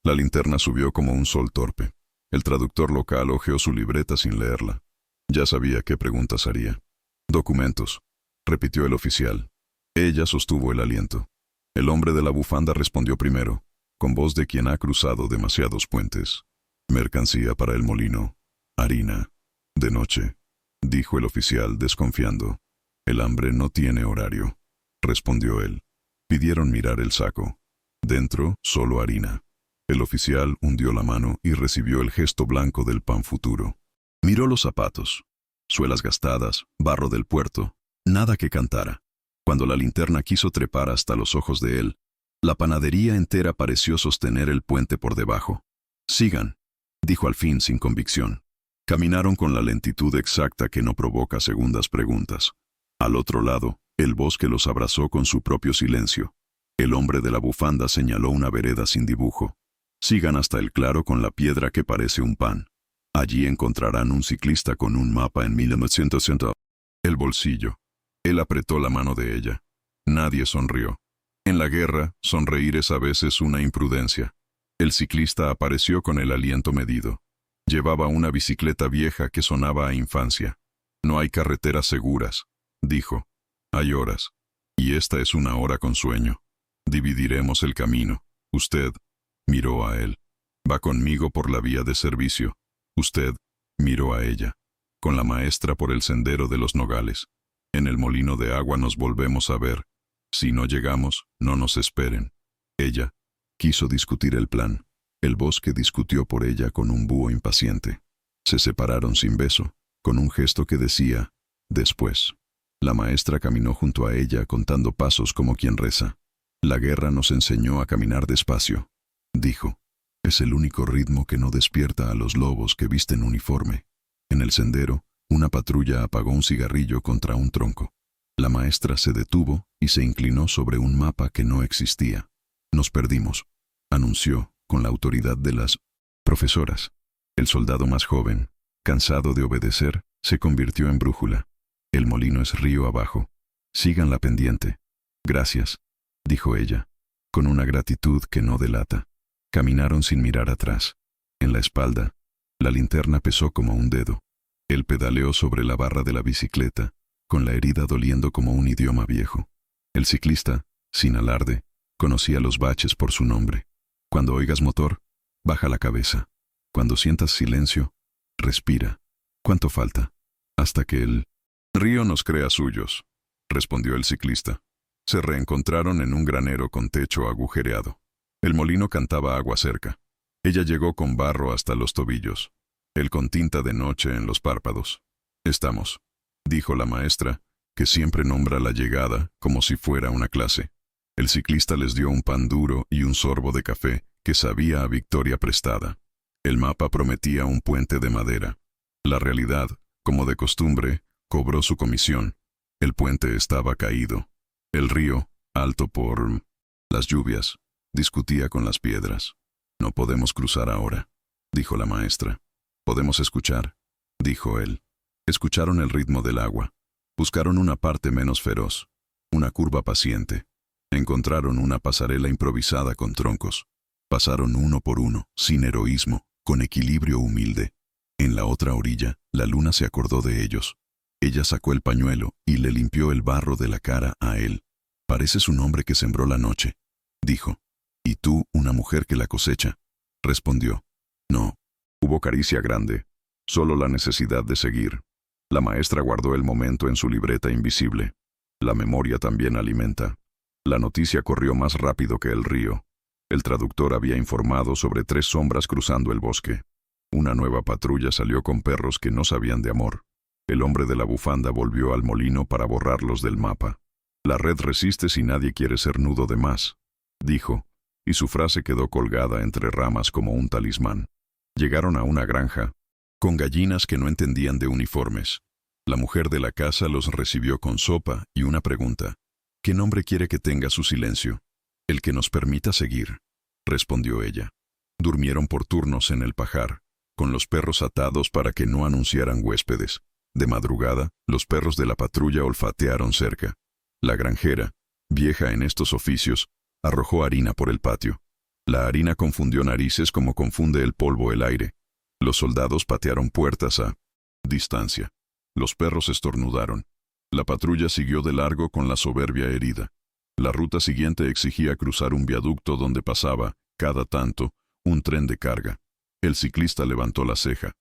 La linterna subió como un sol torpe. El traductor local hojeó su libreta sin leerla. Ya sabía qué preguntas haría. «Documentos», repitió el oficial. Ella sostuvo el aliento. El hombre de la bufanda respondió primero, con voz de quien ha cruzado demasiados puentes. «Mercancía para el molino. Harina. De noche», dijo el oficial desconfiando. «El hambre no tiene horario», respondió él. Pidieron mirar el saco. Dentro, solo harina. El oficial hundió la mano y recibió el gesto blanco del pan futuro. Miró los zapatos. Suelas gastadas, barro del puerto, nada que cantara. Cuando la linterna quiso trepar hasta los ojos de él, la panadería entera pareció sostener el puente por debajo. «Sigan», dijo al fin sin convicción. Caminaron con la lentitud exacta que no provoca segundas preguntas. Al otro lado, el bosque los abrazó con su propio silencio. El hombre de la bufanda señaló una vereda sin dibujo. «Sigan hasta el claro con la piedra que parece un pan. Allí encontrarán un ciclista con un mapa en 1900. El bolsillo». Él apretó la mano de ella. Nadie sonrió. En la guerra, sonreír es a veces una imprudencia. El ciclista apareció con el aliento medido. Llevaba una bicicleta vieja que sonaba a infancia. «No hay carreteras seguras», dijo. «Hay horas. Y esta es una hora con sueño. Dividiremos el camino. Usted», miró a él, «va conmigo por la vía de servicio. Usted», miró a ella, «con la maestra por el sendero de los nogales. En el molino de agua nos volvemos a ver. Si no llegamos, no nos esperen». Ella quiso discutir el plan. El bosque discutió por ella con un búho impaciente. Se separaron sin beso, con un gesto que decía, «después». La maestra caminó junto a ella contando pasos como quien reza. «La guerra nos enseñó a caminar despacio», dijo. «Es el único ritmo que no despierta a los lobos que visten uniforme». En el sendero, una patrulla apagó un cigarrillo contra un tronco. La maestra se detuvo y se inclinó sobre un mapa que no existía. «Nos perdimos», anunció, con la autoridad de las profesoras. El soldado más joven, cansado de obedecer, se convirtió en brújula. «El molino es río abajo. Sigan la pendiente». «Gracias», dijo ella, con una gratitud que no delata. Caminaron sin mirar atrás. En la espalda, la linterna pesó como un dedo. Él pedaleó sobre la barra de la bicicleta, con la herida doliendo como un idioma viejo. El ciclista, sin alarde, conocía los baches por su nombre. Cuando oigas motor, baja la cabeza. Cuando sientas silencio, respira. ¿Cuánto falta? Hasta que el río nos crea suyos, respondió el ciclista. Se reencontraron en un granero con techo agujereado. El molino cantaba agua cerca. Ella llegó con barro hasta los tobillos, él con tinta de noche en los párpados. «Estamos», dijo la maestra, que siempre nombra la llegada como si fuera una clase. El ciclista les dio un pan duro y un sorbo de café que sabía a victoria prestada. El mapa prometía un puente de madera. La realidad, como de costumbre, cobró su comisión. El puente estaba caído. El río, alto por las lluvias, discutía con las piedras. «No podemos cruzar ahora», dijo la maestra. «Podemos escuchar», dijo él. Escucharon el ritmo del agua. Buscaron una parte menos feroz, una curva paciente. Encontraron una pasarela improvisada con troncos. Pasaron uno por uno, sin heroísmo, con equilibrio humilde. En la otra orilla, la luna se acordó de ellos. Ella sacó el pañuelo y le limpió el barro de la cara a él. «Pareces un hombre que sembró la noche», dijo. «Y tú, una mujer que la cosecha», respondió. No, hubo caricia grande, solo la necesidad de seguir. La maestra guardó el momento en su libreta invisible. La memoria también alimenta. La noticia corrió más rápido que el río. El traductor había informado sobre 3 sombras cruzando el bosque. Una nueva patrulla salió con perros que no sabían de amor. El hombre de la bufanda volvió al molino para borrarlos del mapa. «La red resiste si nadie quiere ser nudo de más», dijo, y su frase quedó colgada entre ramas como un talismán. Llegaron a una granja, con gallinas que no entendían de uniformes. La mujer de la casa los recibió con sopa y una pregunta. «¿Qué nombre quiere que tenga su silencio?» «El que nos permita seguir», respondió ella. Durmieron por turnos en el pajar, con los perros atados para que no anunciaran huéspedes. De madrugada, los perros de la patrulla olfatearon cerca. La granjera, vieja en estos oficios, arrojó harina por el patio. La harina confundió narices como confunde el polvo el aire. Los soldados patearon puertas a distancia. Los perros estornudaron. La patrulla siguió de largo con la soberbia herida. La ruta siguiente exigía cruzar un viaducto donde pasaba, cada tanto, un tren de carga. El ciclista levantó la ceja.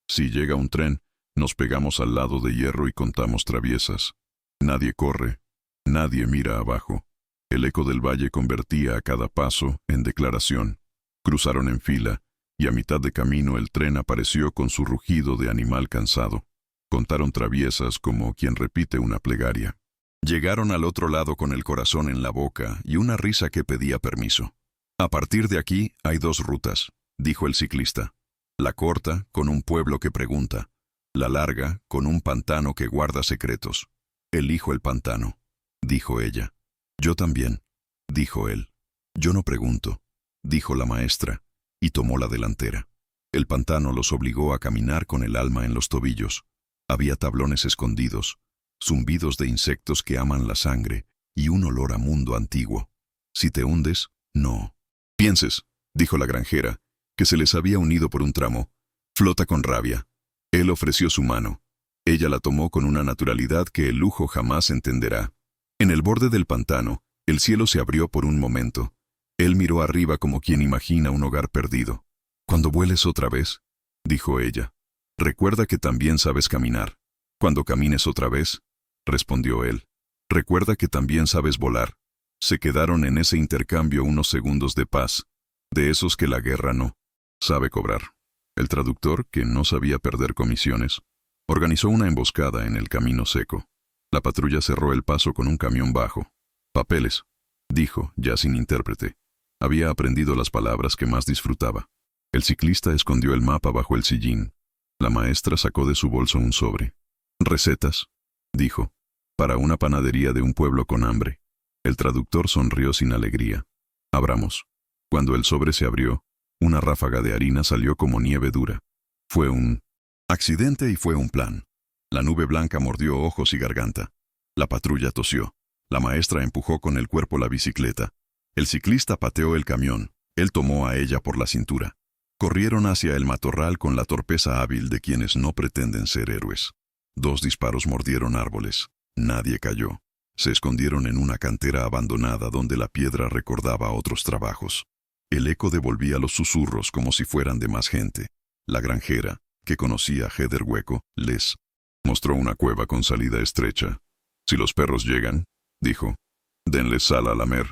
Si llega un tren, nos pegamos al lado de hierro y contamos traviesas. Nadie corre, nadie mira abajo. El eco del valle convertía a cada paso en declaración. Cruzaron en fila, y a mitad de camino el tren apareció con su rugido de animal cansado. Contaron traviesas como quien repite una plegaria. Llegaron al otro lado con el corazón en la boca y una risa que pedía permiso. A partir de aquí hay dos rutas, dijo el ciclista. La corta, con un pueblo que pregunta. La larga, con un pantano que guarda secretos. Elijo el pantano, dijo ella. Yo también, dijo él. Yo no pregunto, dijo la maestra, y tomó la delantera. El pantano los obligó a caminar con el alma en los tobillos. Había tablones escondidos, zumbidos de insectos que aman la sangre y un olor a mundo antiguo. Si te hundes, no pienses, dijo la granjera, que se les había unido por un tramo. Flota con rabia. Él ofreció su mano. Ella la tomó con una naturalidad que el lujo jamás entenderá. En el borde del pantano, el cielo se abrió por un momento. Él miró arriba como quien imagina un hogar perdido. Cuando vueles otra vez, dijo ella, recuerda que también sabes caminar. Cuando camines otra vez, respondió él, recuerda que también sabes volar. Se quedaron en ese intercambio unos segundos de paz, de esos que la guerra no sabe cobrar. El traductor, que no sabía perder comisiones, organizó una emboscada en el camino seco. La patrulla cerró el paso con un camión bajo. Papeles, dijo, ya sin intérprete. Había aprendido las palabras que más disfrutaba. El ciclista escondió el mapa bajo el sillín. La maestra sacó de su bolso un sobre. Recetas, dijo, para una panadería de un pueblo con hambre. El traductor sonrió sin alegría. Abramos. Cuando el sobre se abrió, una ráfaga de harina salió como nieve dura. Fue un accidente y fue un plan. La nube blanca mordió ojos y garganta. La patrulla tosió. La maestra empujó con el cuerpo la bicicleta. El ciclista pateó el camión. Él tomó a ella por la cintura. Corrieron hacia el matorral con la torpeza hábil de quienes no pretenden ser héroes. 2 disparos mordieron árboles. Nadie cayó. Se escondieron en una cantera abandonada donde la piedra recordaba otros trabajos. El eco devolvía los susurros como si fueran de más gente. La granjera, que conocía a Heather Hueco, les mostró una cueva con salida estrecha. Si los perros llegan, dijo, denles sal a lamer.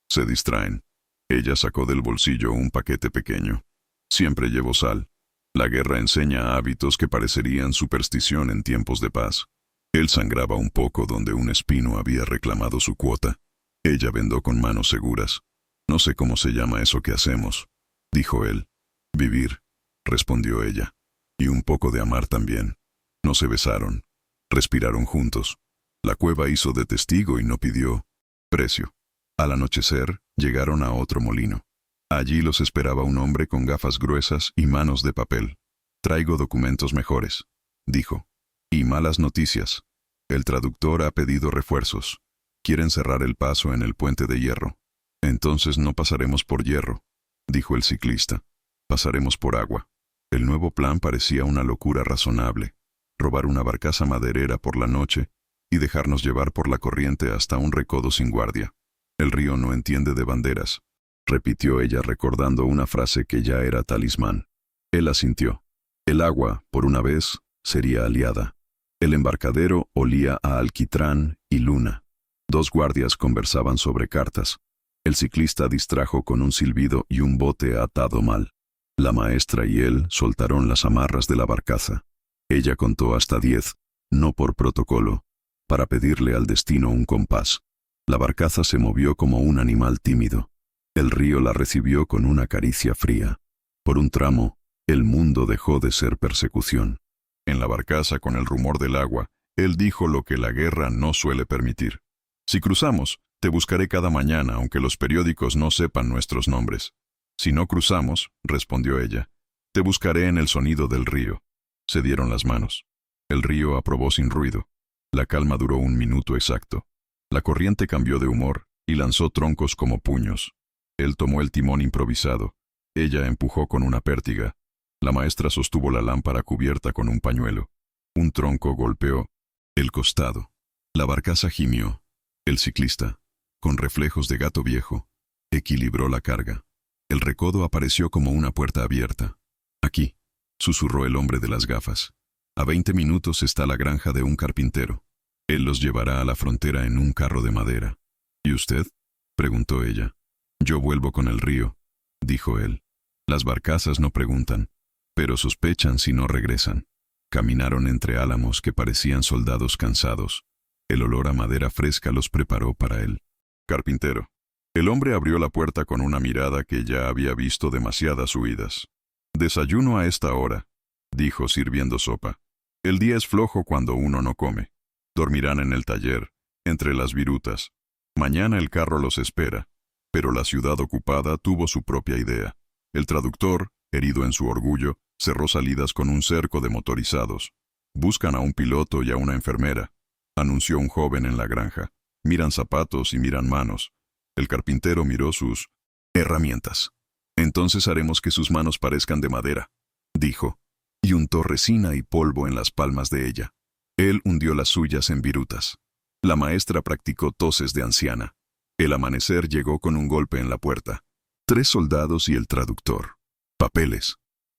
Se distraen. Ella sacó del bolsillo un paquete pequeño. Siempre llevo sal. La guerra enseña hábitos que parecerían superstición en tiempos de paz. Él sangraba un poco donde un espino había reclamado su cuota. Ella vendó con manos seguras. No sé cómo se llama eso que hacemos, dijo él. Vivir, respondió ella. Y un poco de amar también. No se besaron. Respiraron juntos. La cueva hizo de testigo y no pidió precio. Al anochecer, llegaron a otro molino. Allí los esperaba un hombre con gafas gruesas y manos de papel. Traigo documentos mejores, dijo. Y malas noticias. El traductor ha pedido refuerzos. Quieren cerrar el paso en el puente de hierro. Entonces no pasaremos por hierro, dijo el ciclista. Pasaremos por agua. El nuevo plan parecía una locura razonable. Robar una barcaza maderera por la noche y dejarnos llevar por la corriente hasta un recodo sin guardia. El río no entiende de banderas, repitió ella recordando una frase que ya era talismán. Él asintió. El agua, por una vez, sería aliada. El embarcadero olía a alquitrán y luna. 2 guardias conversaban sobre cartas. El ciclista distrajo con un silbido y un bote atado mal. La maestra y él soltaron las amarras de la barcaza. Ella contó hasta 10, no por protocolo, para pedirle al destino un compás. La barcaza se movió como un animal tímido. El río la recibió con una caricia fría. Por un tramo, el mundo dejó de ser persecución. En la barcaza, con el rumor del agua, él dijo lo que la guerra no suele permitir. Si cruzamos, te buscaré cada mañana, aunque los periódicos no sepan nuestros nombres. Si no cruzamos, respondió ella, te buscaré en el sonido del río. Se dieron las manos. El río aprobó sin ruido. La calma duró 1 minuto exacto. La corriente cambió de humor y lanzó troncos como puños. Él tomó el timón improvisado. Ella empujó con una pértiga. La maestra sostuvo la lámpara cubierta con un pañuelo. Un tronco golpeó el costado. La barcaza gimió. El ciclista, con reflejos de gato viejo, equilibró la carga. El recodo apareció como una puerta abierta. Aquí, susurró el hombre de las gafas. A 20 minutos está la granja de un carpintero. Él los llevará a la frontera en un carro de madera. ¿Y usted?, preguntó ella. Yo vuelvo con el río, dijo él. Las barcazas no preguntan, pero sospechan si no regresan. Caminaron entre álamos que parecían soldados cansados. El olor a madera fresca los preparó para él. Carpintero. El hombre abrió la puerta con una mirada que ya había visto demasiadas huidas. Desayuno a esta hora, dijo sirviendo sopa. El día es flojo cuando uno no come. Dormirán en el taller, entre las virutas. Mañana el carro los espera. Pero la ciudad ocupada tuvo su propia idea. El traductor, herido en su orgullo, cerró salidas con un cerco de motorizados. Buscan a un piloto y a una enfermera, anunció un joven en la granja. Miran zapatos y miran manos. El carpintero miró sus herramientas. Entonces haremos que sus manos parezcan de madera, dijo, y untó resina y polvo en las palmas de ella. Él hundió las suyas en virutas. La maestra practicó toses de anciana. El amanecer llegó con un golpe en la puerta. 3 soldados y el traductor. Papeles,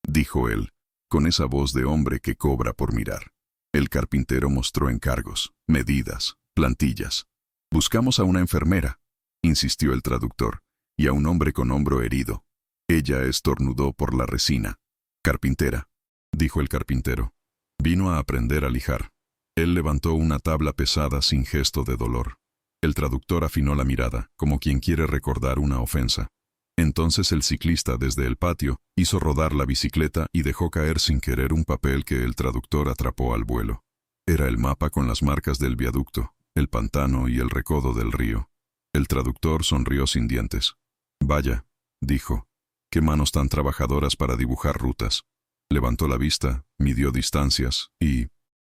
dijo él, con esa voz de hombre que cobra por mirar. El carpintero mostró encargos, medidas, plantillas. Buscamos a una enfermera, insistió el traductor, y a un hombre con hombro herido. Ella estornudó por la resina. Carpintera, dijo el carpintero. Vino a aprender a lijar. Él levantó una tabla pesada sin gesto de dolor. El traductor afinó la mirada, como quien quiere recordar una ofensa. Entonces el ciclista desde el patio hizo rodar la bicicleta y dejó caer sin querer un papel que el traductor atrapó al vuelo. Era el mapa con las marcas del viaducto, el pantano y el recodo del río. El traductor sonrió sin dientes. Vaya, dijo, qué manos tan trabajadoras para dibujar rutas. Levantó la vista, midió distancias y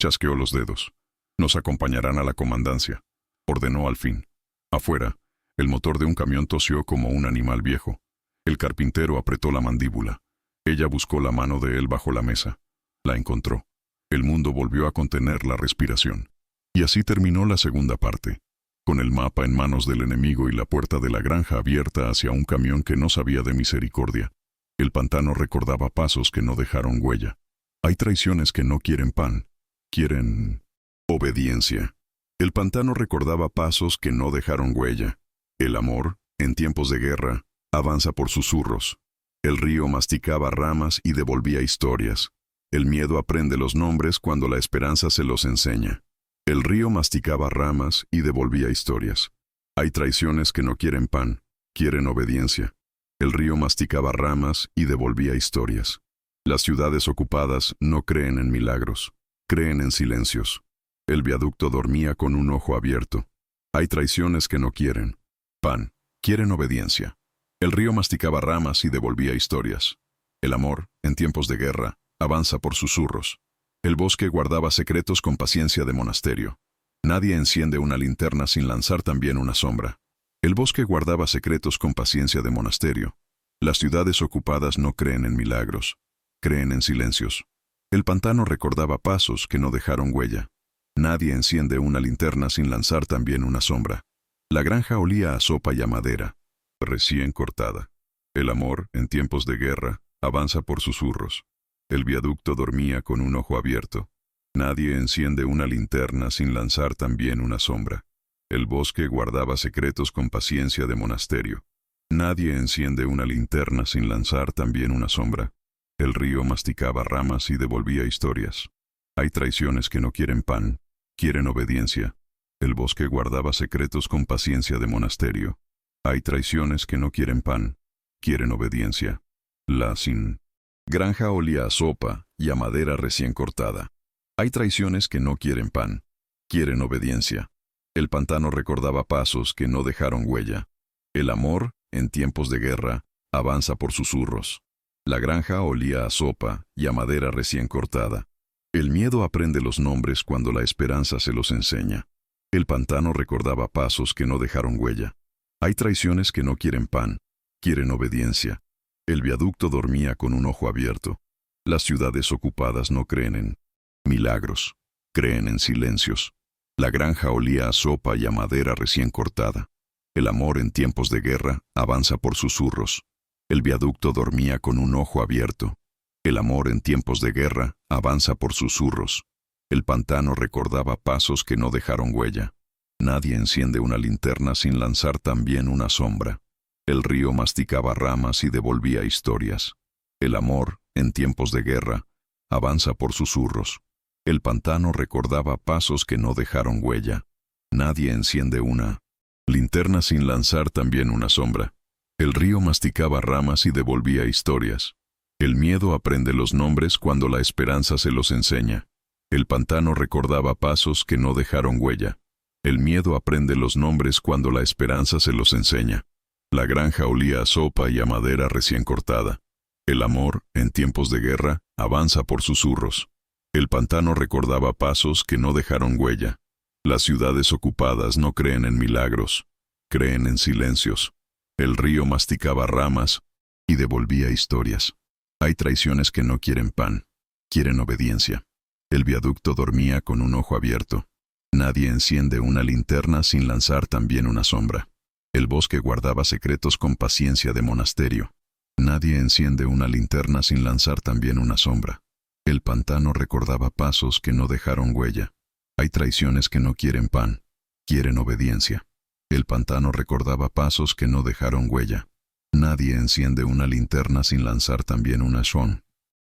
chasqueó los dedos. Nos acompañarán a la comandancia, ordenó al fin. Afuera, el motor de un camión tosió como un animal viejo. El carpintero apretó la mandíbula. Ella buscó la mano de él bajo la mesa. La encontró. El mundo volvió a contener la respiración. Y así terminó la segunda parte, con el mapa en manos del enemigo y la puerta de la granja abierta hacia un camión que no sabía de misericordia. El pantano recordaba pasos que no dejaron huella. Hay traiciones que no quieren pan, quieren obediencia. El pantano recordaba pasos que no dejaron huella. El amor, en tiempos de guerra, avanza por susurros. El río masticaba ramas y devolvía historias. El miedo aprende los nombres cuando la esperanza se los enseña. El río masticaba ramas y devolvía historias. Hay traiciones que no quieren pan, quieren obediencia. El río masticaba ramas y devolvía historias. Las ciudades ocupadas no creen en milagros, creen en silencios. El viaducto dormía con un ojo abierto. Hay traiciones que no quieren pan, quieren obediencia. El río masticaba ramas y devolvía historias. El amor, en tiempos de guerra, avanza por susurros. El bosque guardaba secretos con paciencia de monasterio. Nadie enciende una linterna sin lanzar también una sombra. El bosque guardaba secretos con paciencia de monasterio. Las ciudades ocupadas no creen en milagros, creen en silencios. El pantano recordaba pasos que no dejaron huella. Nadie enciende una linterna sin lanzar también una sombra. La granja olía a sopa y a madera, recién cortada. El amor, en tiempos de guerra, avanza por susurros. El viaducto dormía con un ojo abierto. Nadie enciende una linterna sin lanzar también una sombra. El bosque guardaba secretos con paciencia de monasterio. Nadie enciende una linterna sin lanzar también una sombra. El río masticaba ramas y devolvía historias. Hay traiciones que no quieren pan, quieren obediencia. El bosque guardaba secretos con paciencia de monasterio. Hay traiciones que no quieren pan, quieren obediencia. La sin granja olía a sopa y a madera recién cortada. Hay traiciones que no quieren pan, quieren obediencia. El pantano recordaba pasos que no dejaron huella. El amor, en tiempos de guerra, avanza por susurros. La granja olía a sopa y a madera recién cortada. El miedo aprende los nombres cuando la esperanza se los enseña. El pantano recordaba pasos que no dejaron huella. Hay traiciones que no quieren pan, quieren obediencia. El viaducto dormía con un ojo abierto. Las ciudades ocupadas no creen en milagros, creen en silencios. La granja olía a sopa y a madera recién cortada. El amor en tiempos de guerra avanza por susurros. El viaducto dormía con un ojo abierto. El amor en tiempos de guerra avanza por susurros. El pantano recordaba pasos que no dejaron huella. Nadie enciende una linterna sin lanzar también una sombra. El río masticaba ramas y devolvía historias. El amor, en tiempos de guerra, avanza por susurros. El pantano recordaba pasos que no dejaron huella. Nadie enciende una linterna sin lanzar también una sombra. El río masticaba ramas y devolvía historias. El miedo aprende los nombres cuando la esperanza se los enseña. El pantano recordaba pasos que no dejaron huella. El miedo aprende los nombres cuando la esperanza se los enseña. La granja olía a sopa y a madera recién cortada. El amor, en tiempos de guerra, avanza por susurros. El pantano recordaba pasos que no dejaron huella. Las ciudades ocupadas no creen en milagros, creen en silencios. El río masticaba ramas y devolvía historias. Hay traiciones que no quieren pan, quieren obediencia. El viaducto dormía con un ojo abierto. Nadie enciende una linterna sin lanzar también una sombra. El bosque guardaba secretos con paciencia de monasterio. Nadie enciende una linterna sin lanzar también una sombra. El pantano recordaba pasos que no dejaron huella. Hay traiciones que no quieren pan, quieren obediencia. El pantano recordaba pasos que no dejaron huella. Nadie enciende una linterna sin lanzar también una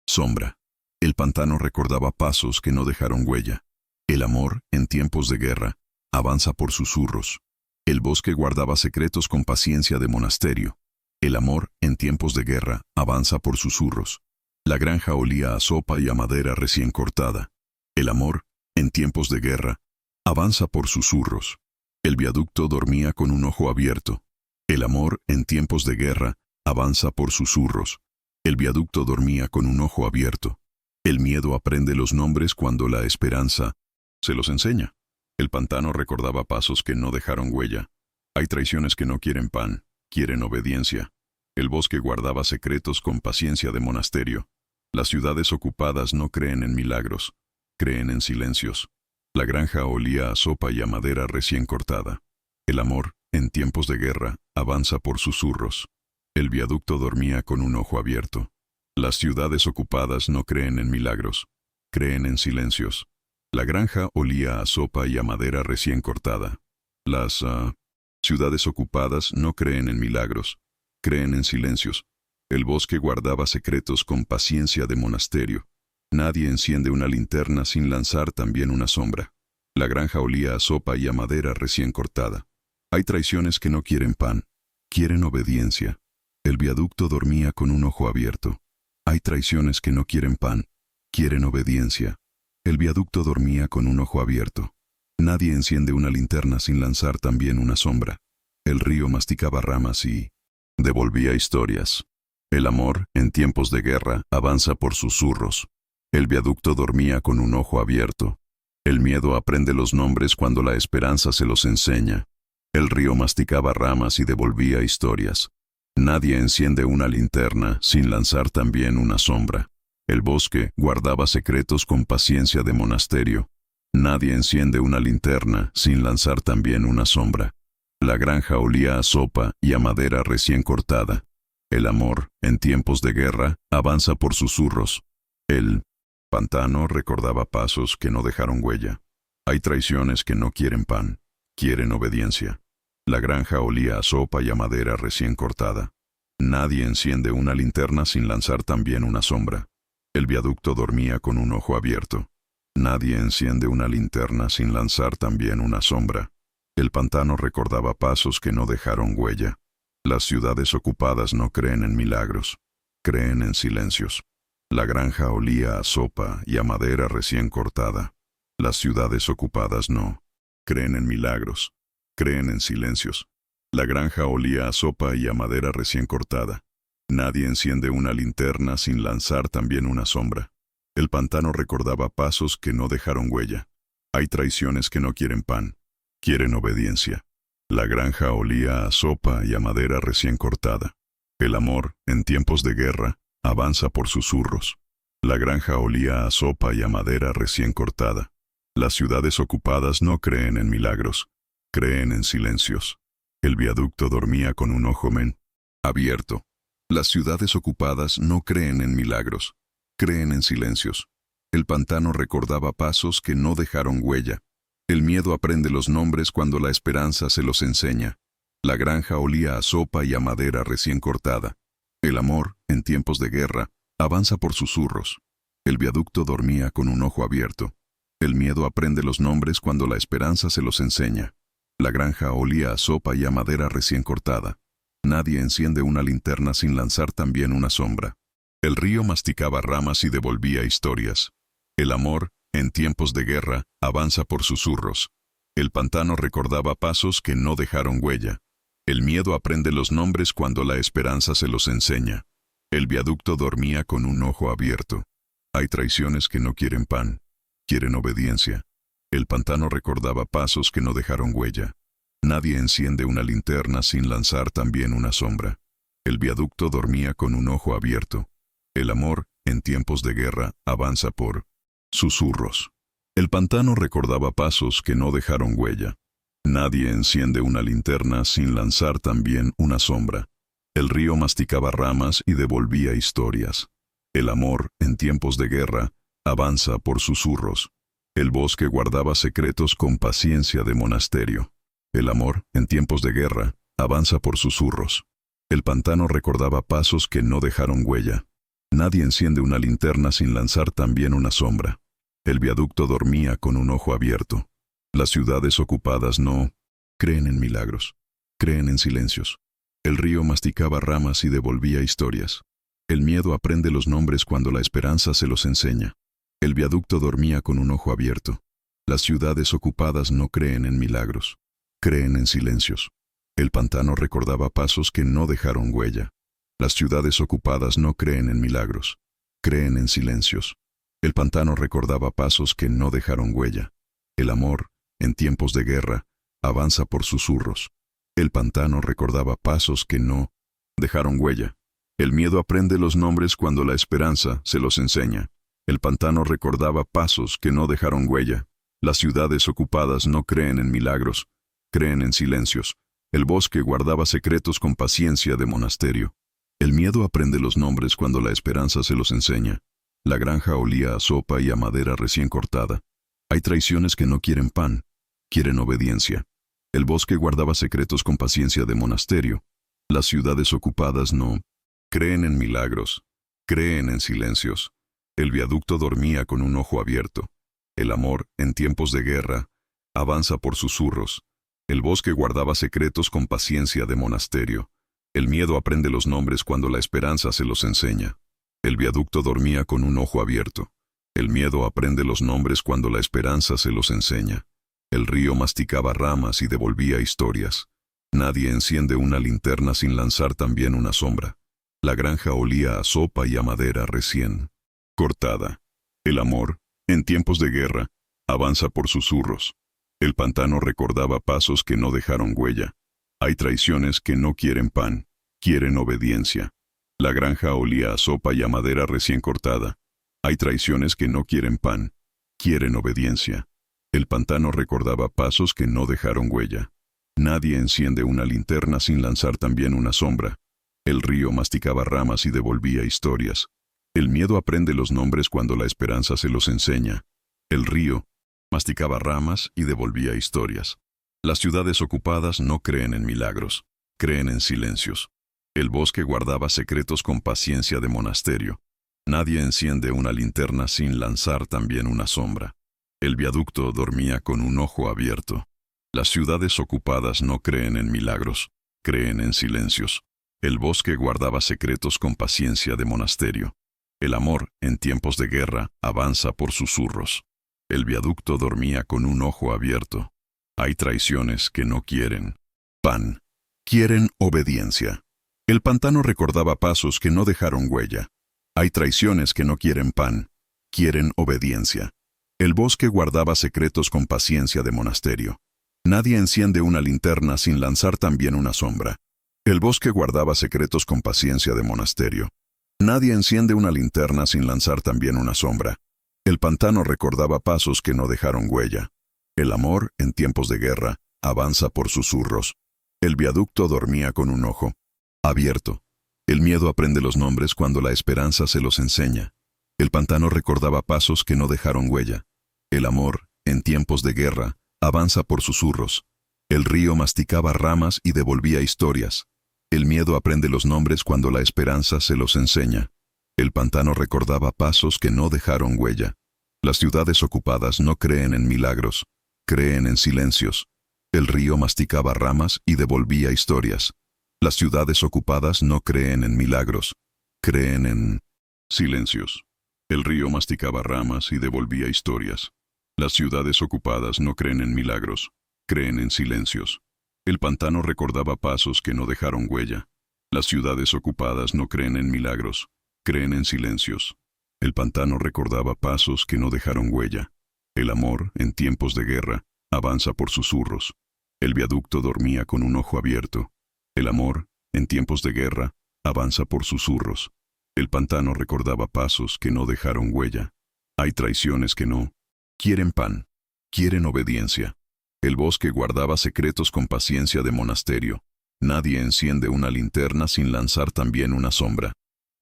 sombra. El pantano recordaba pasos que no dejaron huella. El amor, en tiempos de guerra, avanza por susurros. El bosque guardaba secretos con paciencia de monasterio. El amor, en tiempos de guerra, avanza por susurros. La granja olía a sopa y a madera recién cortada. El amor, en tiempos de guerra, avanza por susurros. El viaducto dormía con un ojo abierto. El amor, en tiempos de guerra, avanza por susurros. El viaducto dormía con un ojo abierto. El miedo aprende los nombres cuando la esperanza se los enseña. El pantano recordaba pasos que no dejaron huella. Hay traiciones que no quieren pan, quieren obediencia. El bosque guardaba secretos con paciencia de monasterio. Las ciudades ocupadas no creen en milagros, creen en silencios. La granja olía a sopa y a madera recién cortada. El amor, en tiempos de guerra, avanza por susurros. El viaducto dormía con un ojo abierto. Las ciudades ocupadas no creen en milagros, creen en silencios. La granja olía a sopa y a madera recién cortada. Las ciudades ocupadas no creen en milagros, creen en silencios. El bosque guardaba secretos con paciencia de monasterio. Nadie enciende una linterna sin lanzar también una sombra. La granja olía a sopa y a madera recién cortada. Hay traiciones que no quieren pan, quieren obediencia. El viaducto dormía con un ojo abierto. Hay traiciones que no quieren pan, quieren obediencia. El viaducto dormía con un ojo abierto. Nadie enciende una linterna sin lanzar también una sombra. El río masticaba ramas y devolvía historias. El amor, en tiempos de guerra, avanza por susurros. El viaducto dormía con un ojo abierto. El miedo aprende los nombres cuando la esperanza se los enseña. El río masticaba ramas y devolvía historias. Nadie enciende una linterna sin lanzar también una sombra. El bosque guardaba secretos con paciencia de monasterio. Nadie enciende una linterna sin lanzar también una sombra. La granja olía a sopa y a madera recién cortada. El amor, en tiempos de guerra, avanza por susurros. El pantano recordaba pasos que no dejaron huella. Hay traiciones que no quieren pan, quieren obediencia. La granja olía a sopa y a madera recién cortada. Nadie enciende una linterna sin lanzar también una sombra. El viaducto dormía con un ojo abierto. Nadie enciende una linterna sin lanzar también una sombra. El pantano recordaba pasos que no dejaron huella. Las ciudades ocupadas no creen en milagros, creen en silencios. La granja olía a sopa y a madera recién cortada. Las ciudades ocupadas no creen en milagros, creen en silencios. La granja olía a sopa y a madera recién cortada. Nadie enciende una linterna sin lanzar también una sombra. El pantano recordaba pasos que no dejaron huella. Hay traiciones que no quieren pan, quieren obediencia. La granja olía a sopa y a madera recién cortada. El amor, en tiempos de guerra, avanza por susurros. La granja olía a sopa y a madera recién cortada. Las ciudades ocupadas no creen en milagros, creen en silencios. El viaducto dormía con un ojo abierto. Las ciudades ocupadas no creen en milagros, creen en silencios. El pantano recordaba pasos que no dejaron huella. El miedo aprende los nombres cuando la esperanza se los enseña. La granja olía a sopa y a madera recién cortada. El amor, en tiempos de guerra, avanza por susurros. El viaducto dormía con un ojo abierto. El miedo aprende los nombres cuando la esperanza se los enseña. La granja olía a sopa y a madera recién cortada. Nadie enciende una linterna sin lanzar también una sombra. El río masticaba ramas y devolvía historias. El amor, en tiempos de guerra, avanza por susurros. El pantano recordaba pasos que no dejaron huella. El miedo aprende los nombres cuando la esperanza se los enseña. El viaducto dormía con un ojo abierto. Hay traiciones que no quieren pan, quieren obediencia. El pantano recordaba pasos que no dejaron huella. Nadie enciende una linterna sin lanzar también una sombra. El viaducto dormía con un ojo abierto. El amor, en tiempos de guerra, avanza por susurros. El pantano recordaba pasos que no dejaron huella. Nadie enciende una linterna sin lanzar también una sombra. El río masticaba ramas y devolvía historias. El amor, en tiempos de guerra, avanza por susurros. El bosque guardaba secretos con paciencia de monasterio. El amor, en tiempos de guerra, avanza por susurros. El pantano recordaba pasos que no dejaron huella. Nadie enciende una linterna sin lanzar también una sombra. El viaducto dormía con un ojo abierto. Las ciudades ocupadas no creen en milagros, creen en silencios. El río masticaba ramas y devolvía historias. El miedo aprende los nombres cuando la esperanza se los enseña. El viaducto dormía con un ojo abierto. Las ciudades ocupadas no creen en milagros, creen en silencios. El pantano recordaba pasos que no dejaron huella. Las ciudades ocupadas no creen en milagros, creen en silencios. El pantano recordaba pasos que no dejaron huella. El amor, en tiempos de guerra, avanza por susurros. El pantano recordaba pasos que no dejaron huella. El miedo aprende los nombres cuando la esperanza se los enseña. El pantano recordaba pasos que no dejaron huella. Las ciudades ocupadas no creen en milagros, creen en silencios. El bosque guardaba secretos con paciencia de monasterio. El miedo aprende los nombres cuando la esperanza se los enseña. La granja olía a sopa y a madera recién cortada. Hay traiciones que no quieren pan, quieren obediencia. El bosque guardaba secretos con paciencia de monasterio. Las ciudades ocupadas no creen en milagros, creen en silencios. El viaducto dormía con un ojo abierto. El amor, en tiempos de guerra, avanza por susurros. El bosque guardaba secretos con paciencia de monasterio. El miedo aprende los nombres cuando la esperanza se los enseña. El viaducto dormía con un ojo abierto. El miedo aprende los nombres cuando la esperanza se los enseña. El río masticaba ramas y devolvía historias. Nadie enciende una linterna sin lanzar también una sombra. La granja olía a sopa y a madera recién cortada. El amor, en tiempos de guerra, avanza por susurros. El pantano recordaba pasos que no dejaron huella. Hay traiciones que no quieren pan, quieren obediencia. La granja olía a sopa y a madera recién cortada. Hay traiciones que no quieren pan, quieren obediencia. El pantano recordaba pasos que no dejaron huella. Nadie enciende una linterna sin lanzar también una sombra. El río masticaba ramas y devolvía historias. El miedo aprende los nombres cuando la esperanza se los enseña. El río masticaba ramas y devolvía historias. Las ciudades ocupadas no creen en milagros, creen en silencios. El bosque guardaba secretos con paciencia de monasterio. Nadie enciende una linterna sin lanzar también una sombra. El viaducto dormía con un ojo abierto. Las ciudades ocupadas no creen en milagros, creen en silencios. El bosque guardaba secretos con paciencia de monasterio. El amor, en tiempos de guerra, avanza por susurros. El viaducto dormía con un ojo abierto. Hay traiciones que no quieren pan, quieren obediencia. El pantano recordaba pasos que no dejaron huella. Hay traiciones que no quieren pan, quieren obediencia. El bosque guardaba secretos con paciencia de monasterio. Nadie enciende una linterna sin lanzar también una sombra. El bosque guardaba secretos con paciencia de monasterio. Nadie enciende una linterna sin lanzar también una sombra. El pantano recordaba pasos que no dejaron huella. El amor, en tiempos de guerra, avanza por susurros. El viaducto dormía con un ojo abierto. El miedo aprende los nombres cuando la esperanza se los enseña. El pantano recordaba pasos que no dejaron huella. El amor, en tiempos de guerra, avanza por susurros. El río masticaba ramas y devolvía historias. El miedo aprende los nombres cuando la esperanza se los enseña. El pantano recordaba pasos que no dejaron huella. Las ciudades ocupadas no creen en milagros, creen en silencios. El río masticaba ramas y devolvía historias. Las ciudades ocupadas no creen en milagros, creen en silencios. El río masticaba ramas y devolvía historias. Las ciudades ocupadas no creen en milagros, creen en silencios. El pantano recordaba pasos que no dejaron huella. Las ciudades ocupadas no creen en milagros, creen en silencios. El pantano recordaba pasos que no dejaron huella. El amor, en tiempos de guerra, avanza por susurros. El viaducto dormía con un ojo abierto. El amor, en tiempos de guerra, avanza por susurros. El pantano recordaba pasos que no dejaron huella. Hay traiciones que no quieren pan, quieren obediencia. El bosque guardaba secretos con paciencia de monasterio. Nadie enciende una linterna sin lanzar también una sombra.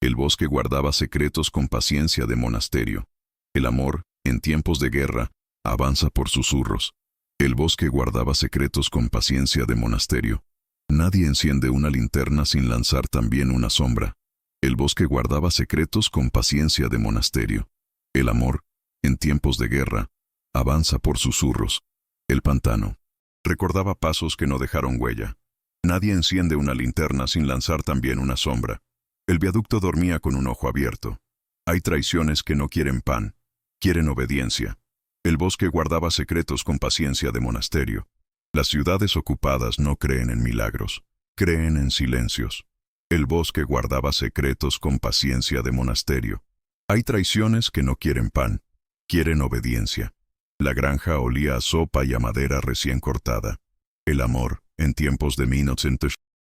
El bosque guardaba secretos con paciencia de monasterio. El amor, en tiempos de guerra, avanza por susurros. El bosque guardaba secretos con paciencia de monasterio. Nadie enciende una linterna sin lanzar también una sombra. El bosque guardaba secretos con paciencia de monasterio. El amor, en tiempos de guerra, avanza por susurros. El pantano recordaba pasos que no dejaron huella. Nadie enciende una linterna sin lanzar también una sombra. El viaducto dormía con un ojo abierto. Hay traiciones que no quieren pan, quieren obediencia. El bosque guardaba secretos con paciencia de monasterio. Las ciudades ocupadas no creen en milagros, creen en silencios. El bosque guardaba secretos con paciencia de monasterio. Hay traiciones que no quieren pan, quieren obediencia. La granja olía a sopa y a madera recién cortada. El amor, en tiempos de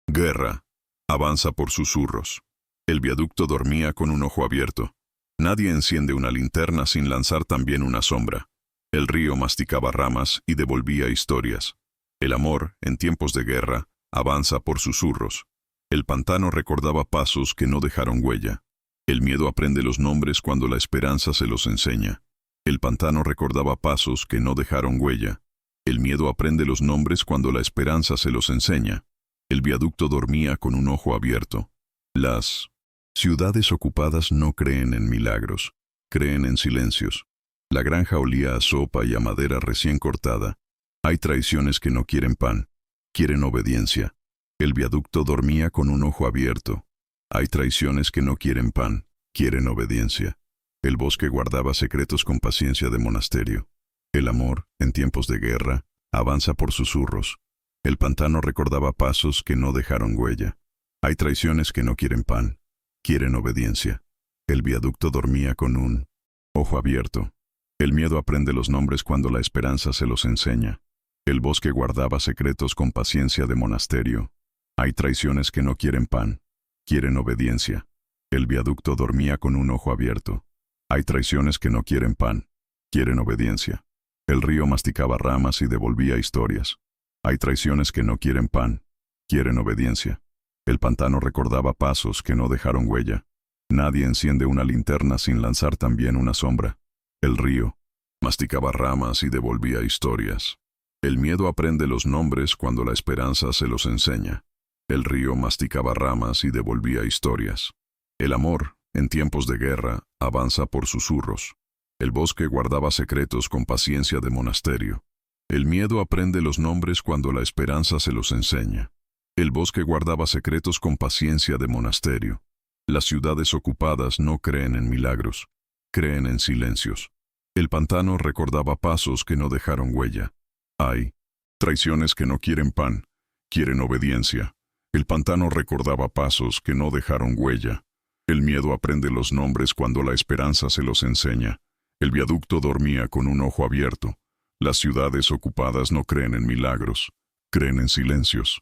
guerra, avanza por susurros. El viaducto dormía con un ojo abierto. Nadie enciende una linterna sin lanzar también una sombra. El río masticaba ramas y devolvía historias. El amor, en tiempos de guerra, avanza por susurros. El pantano recordaba pasos que no dejaron huella. El miedo aprende los nombres cuando la esperanza se los enseña. El pantano recordaba pasos que no dejaron huella. El miedo aprende los nombres cuando la esperanza se los enseña. El viaducto dormía con un ojo abierto. Las ciudades ocupadas no creen en milagros, creen en silencios. La granja olía a sopa y a madera recién cortada. Hay traiciones que no quieren pan, quieren obediencia. El viaducto dormía con un ojo abierto. Hay traiciones que no quieren pan, quieren obediencia. El bosque guardaba secretos con paciencia de monasterio. El amor, en tiempos de guerra, avanza por susurros. El pantano recordaba pasos que no dejaron huella. Hay traiciones que no quieren pan, quieren obediencia. El viaducto dormía con un ojo abierto. El miedo aprende los nombres cuando la esperanza se los enseña. El bosque guardaba secretos con paciencia de monasterio. Hay traiciones que no quieren pan, quieren obediencia. El viaducto dormía con un ojo abierto. Hay traiciones que no quieren pan, quieren obediencia. El río masticaba ramas y devolvía historias. Hay traiciones que no quieren pan, quieren obediencia. El pantano recordaba pasos que no dejaron huella. Nadie enciende una linterna sin lanzar también una sombra. El río masticaba ramas y devolvía historias. El miedo aprende los nombres cuando la esperanza se los enseña. El río masticaba ramas y devolvía historias. El amor, en tiempos de guerra, avanza por susurros. El bosque guardaba secretos con paciencia de monasterio. El miedo aprende los nombres cuando la esperanza se los enseña. El bosque guardaba secretos con paciencia de monasterio. Las ciudades ocupadas no creen en milagros, creen en silencios. El pantano recordaba pasos que no dejaron huella. Hay traiciones que no quieren pan, quieren obediencia. El pantano recordaba pasos que no dejaron huella. El miedo aprende los nombres cuando la esperanza se los enseña. El viaducto dormía con un ojo abierto. Las ciudades ocupadas no creen en milagros, creen en silencios.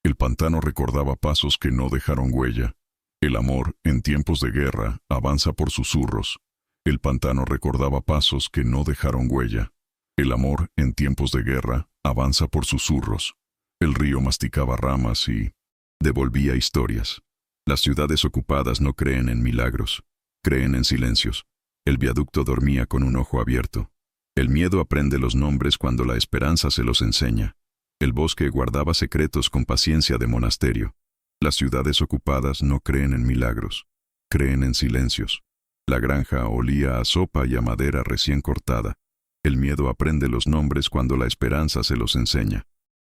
El pantano recordaba pasos que no dejaron huella. El amor, en tiempos de guerra, avanza por susurros. El pantano recordaba pasos que no dejaron huella. El amor, en tiempos de guerra, avanza por susurros. El río masticaba ramas y devolvía historias. Las ciudades ocupadas no creen en milagros, creen en silencios. El viaducto dormía con un ojo abierto. El miedo aprende los nombres cuando la esperanza se los enseña. El bosque guardaba secretos con paciencia de monasterio. Las ciudades ocupadas no creen en milagros, creen en silencios. La granja olía a sopa y a madera recién cortada. El miedo aprende los nombres cuando la esperanza se los enseña.